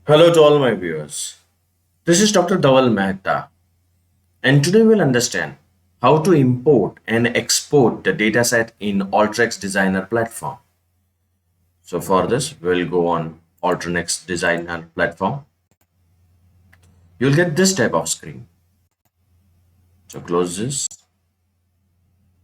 Hello to all my viewers. This is Dr. Dhaval Maheta, and today we'll understand how to import and export the dataset in Alteryx Designer platform. So for this, we'll go on Alteryx Designer platform. You'll get this type of screen. So close this,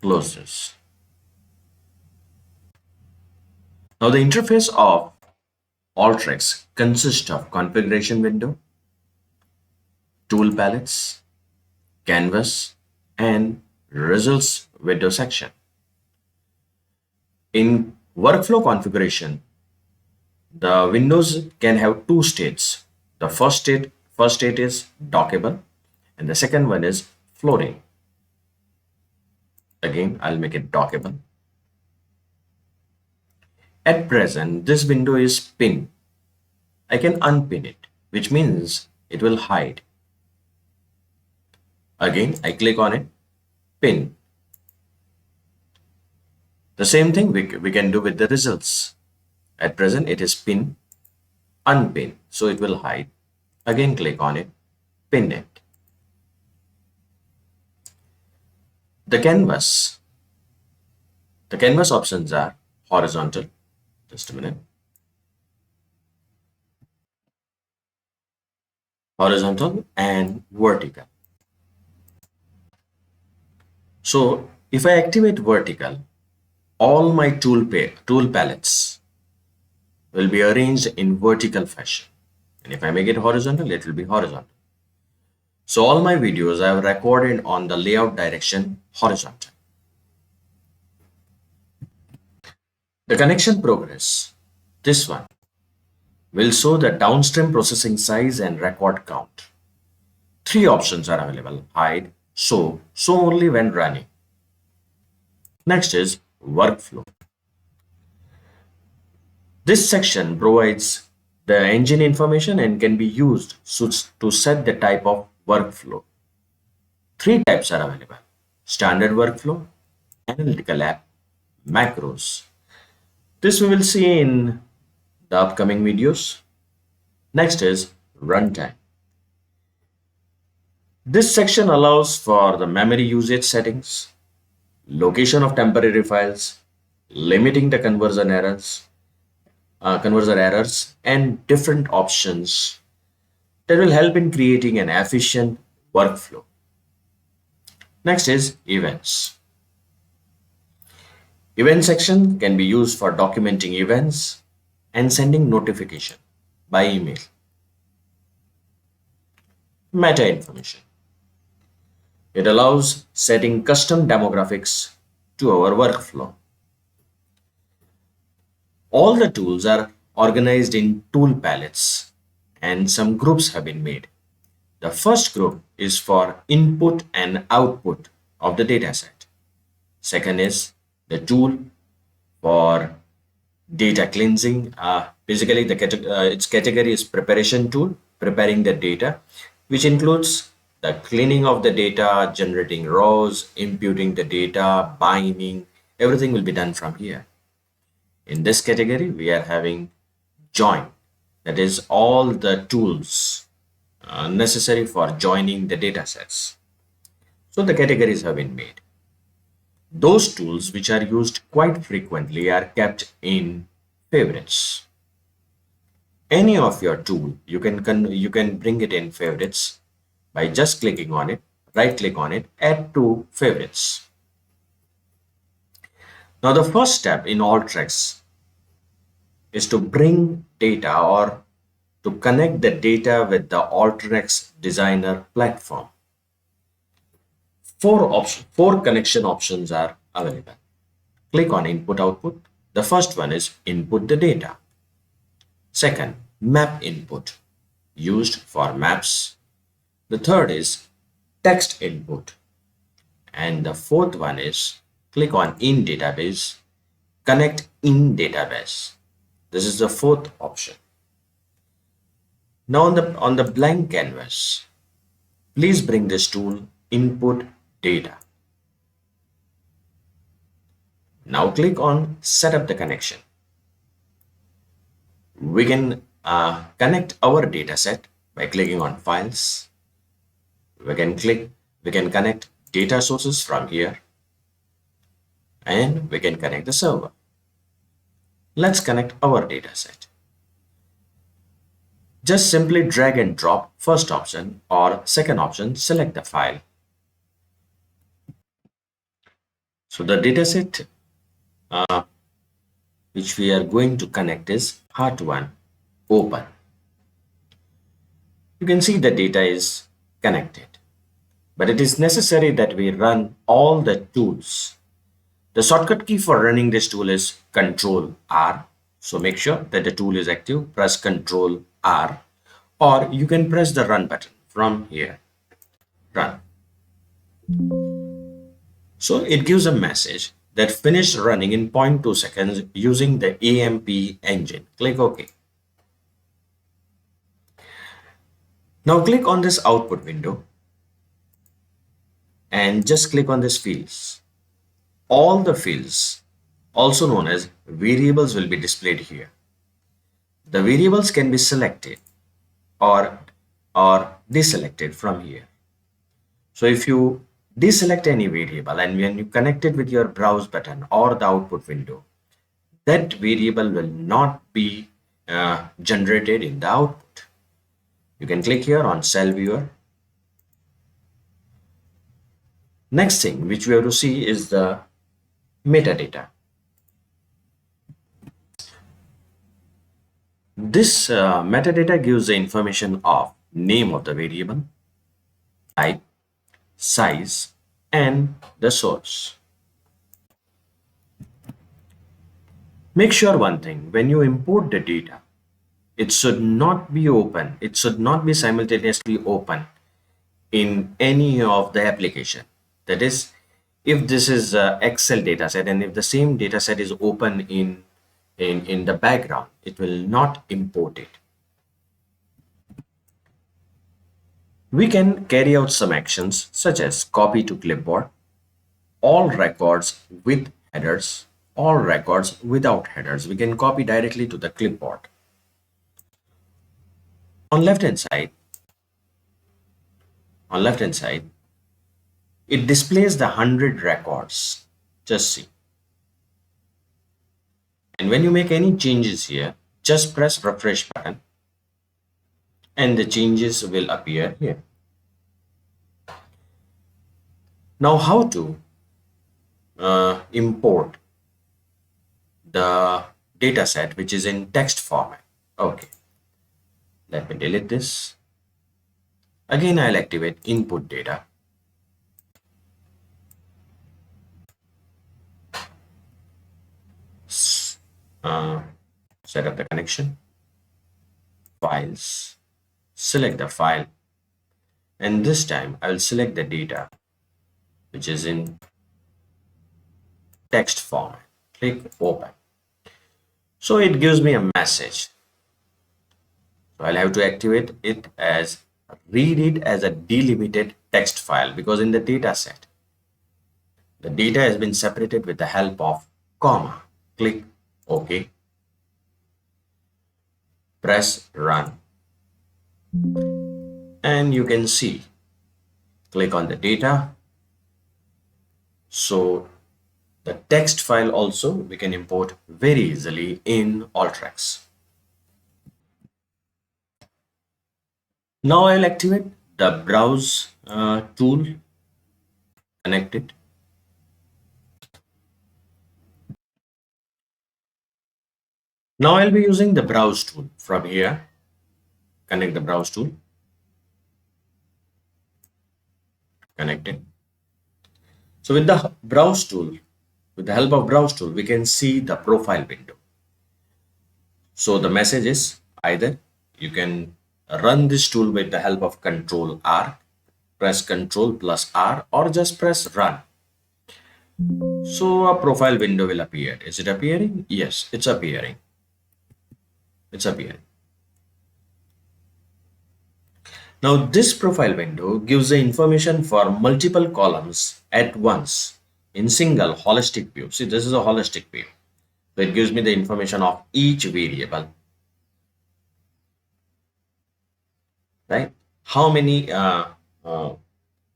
close this. Now the interface of Alteryx consists of configuration window, tool palettes, canvas, and results window section. In workflow configuration, the windows can have two states. The first state is dockable, and the second one is floating. Again, I'll make it dockable. At present, this window is pinned. I can unpin it, which means it will hide. Again, I click on it, pin. The same thing we can do with the results. At present, it is pin, unpin, so it will hide. Again, click on it, pin it. The canvas. The canvas options are horizontal. Just a minute. Horizontal and vertical. So if I activate vertical, all my tool palettes will be arranged in vertical fashion. And if I make it horizontal, it will be horizontal. So all my videos I have recorded on the layout direction horizontal. The connection progress, this one, will show the downstream processing size and record count. Three options are available: hide, show only when running. Next is workflow. This section provides the engine information and can be used to set the type of workflow. Three types are available: standard workflow, analytical app, macros. This we will see in the upcoming videos. Next is runtime. This section allows for the memory usage settings, location of temporary files, limiting the conversion errors, and different options that will help in creating an efficient workflow. Next is events. Event section can be used for documenting events and sending notification by email. Meta information. It allows setting custom demographics to our workflow. All the tools are organized in tool palettes and some groups have been made. The first group is for input and output of the dataset. Second is the tool for data cleansing. Basically, its category is preparation tool, preparing the data, which includes the cleaning of the data, generating rows, imputing the data, binding. Everything will be done from here. In this category, we are having join. That is all the tools necessary for joining the data sets. So the categories have been made. Those tools which are used quite frequently are kept in favorites. Any of your tool, you can bring it in favorites by just clicking on it, right click on it, add to favorites. Now the first step in Alteryx is to bring data or to connect the data with the Alteryx Designer platform. Four connection options are available. Click on input output. The first one is input the data. Second, map input, used for maps. The third is text input. And the fourth one is click on in database, connect in database. This is the fourth option. Now on the blank canvas, please bring this tool input data. Now click on set up the connection. We can connect our data set by clicking on files. We can connect data sources from here, and we can connect the server. Let's connect our data set. Just simply drag and drop first option or second option, select the file. So the dataset which we are going to connect is part1 open. You can see the data is connected, but it is necessary that we run all the tools. The shortcut key for running this tool is Control R. So make sure that the tool is active, press Control R, or you can press the run button from here. Run. So it gives a message that finished running in 0.2 seconds using the AMP engine. Click OK. Now click on this output window and just click on this fields. All the fields, also known as variables, will be displayed here. The variables can be selected or deselected from here. So if you deselect any variable and when you connect it with your browse button or the output window, that variable will not be generated in the output. You can click here on cell viewer. Next thing which we have to see is the metadata. This metadata gives the information of name of the variable, type, size, and the source. Make sure one thing, when you import the data, it should not be open. It should not be simultaneously open in any of the application. That is, if this is a Excel dataset and if the same dataset is open in the background, it will not import it. We can carry out some actions such as copy to clipboard, all records with headers, all records without headers. We can copy directly to the clipboard. On left hand side, it displays the 100 records. Just see. And when you make any changes here, just press refresh button and the changes will appear here. Now how to import the data set which is in text format. Okay, let me delete this. Again, I'll activate input data. Set up the connection, files, select the file, and this time I'll select the data which is in text format. Click open. So it gives me a message. So I'll have to activate it as read it as a delimited text file, because in the data set the data has been separated with the help of comma. Click OK. Press run. And you can see, click on the data. So the text file also we can import very easily in Alteryx. Now I'll activate the browse tool, connect it. Now I'll be using the browse tool from here. Connect the browse tool. Connect it. So with the browse tool, with the help of browse tool, we can see the profile window. So the message is either you can run this tool with the help of Control R, press Control plus R, or just press run. So a profile window will appear. Is it appearing? Yes, it's appearing. It's appearing. Now this profile window gives the information for multiple columns at once in single holistic view. See, this is a holistic view. So it gives me the information of each variable. right? How many uh,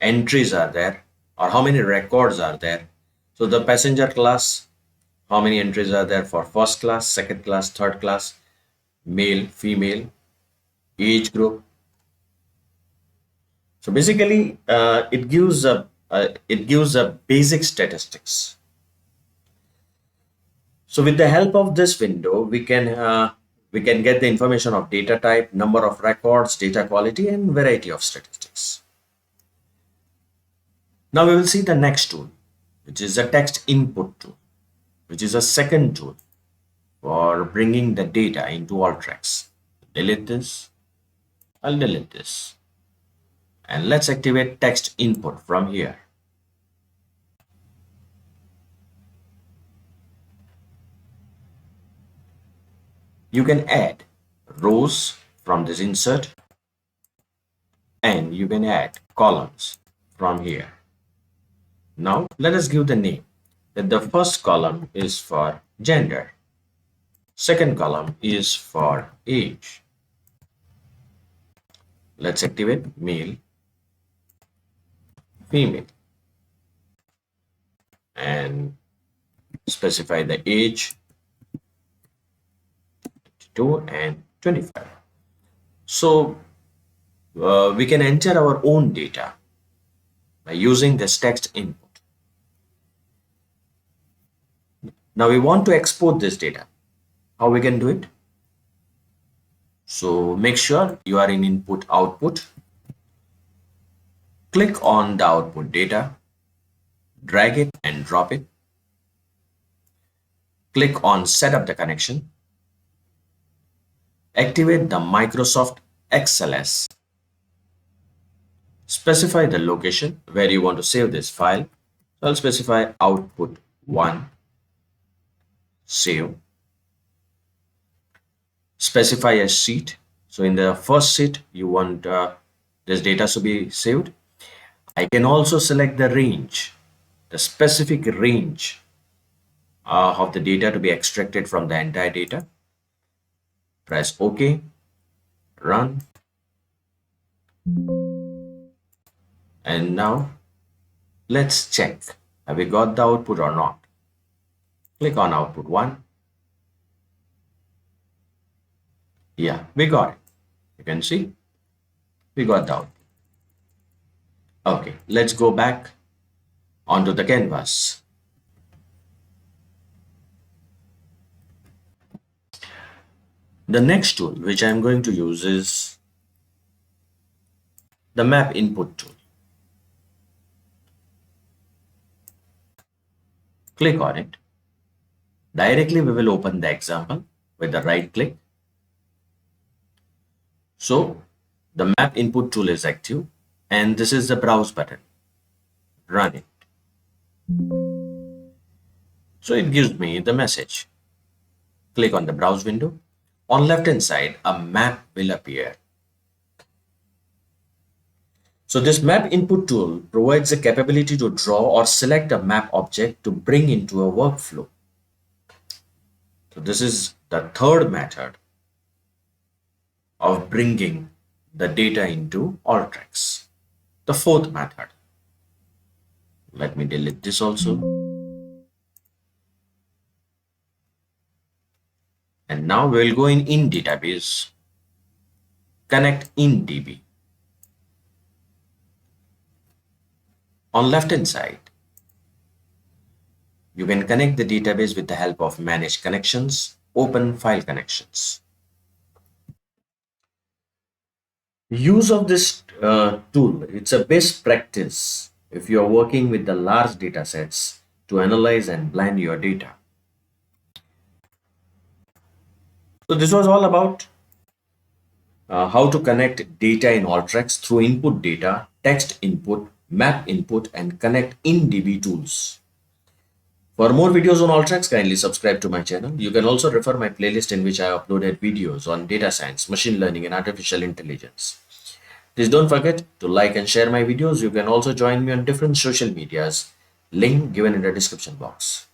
entries are there, or how many records are there? So the passenger class, how many entries are there for first class, second class, third class, male, female, age group? So basically, it gives a basic statistics. So with the help of this window, we can get the information of data type, number of records, data quality, and variety of statistics. Now we will see the next tool, which is the text input tool, which is a second tool for bringing the data into Alteryx. Delete this. I'll delete this. And let's activate text input from here. You can add rows from this insert, and you can add columns from here. Now let us give the name. That the first column is for gender, second column is for age. Let's activate male, female, and specify the age 22 and 25. So we can enter our own data by using this text input. Now we want to export this data. How we can do it? So make sure you are in input output. Click on the output data, drag it and drop it. Click on set up the connection. Activate the Microsoft XLS. Specify the location where you want to save this file. So I'll specify output 1, save. Specify a sheet. So in the first sheet, you want this data to be saved. I can also select the range, the specific range of the data to be extracted from the entire data. Press OK, run. And now let's check, have we got the output or not? Click on output 1. Yeah, we got it. You can see we got the output. Okay, let's go back onto the canvas. The next tool which I'm going to use is the map input tool. Click on it. Directly we will open the example with the right click. So the map input tool is active, and this is the browse button. Run it. So it gives me the message. Click on the browse window. On left hand side, a map will appear. So this map input tool provides the capability to draw or select a map object to bring into a workflow. So this is the third method of bringing the data into Alteryx. The fourth method. Let me delete this also. And now we'll go in database, connect in DB. On left hand side, you can connect the database with the help of manage connections, open file connections. Use of this tool, it's a best practice if you are working with the large data sets to analyze and blend your data. So this was all about how to connect data in Alteryx through input data, text input, map input, and connect in DB tools. For more videos on Alteryx, kindly subscribe to my channel. You can also refer my playlist in which I uploaded videos on data science, machine learning, and artificial intelligence. Please don't forget to like and share my videos. You can also join me on different social medias, link given in the description box.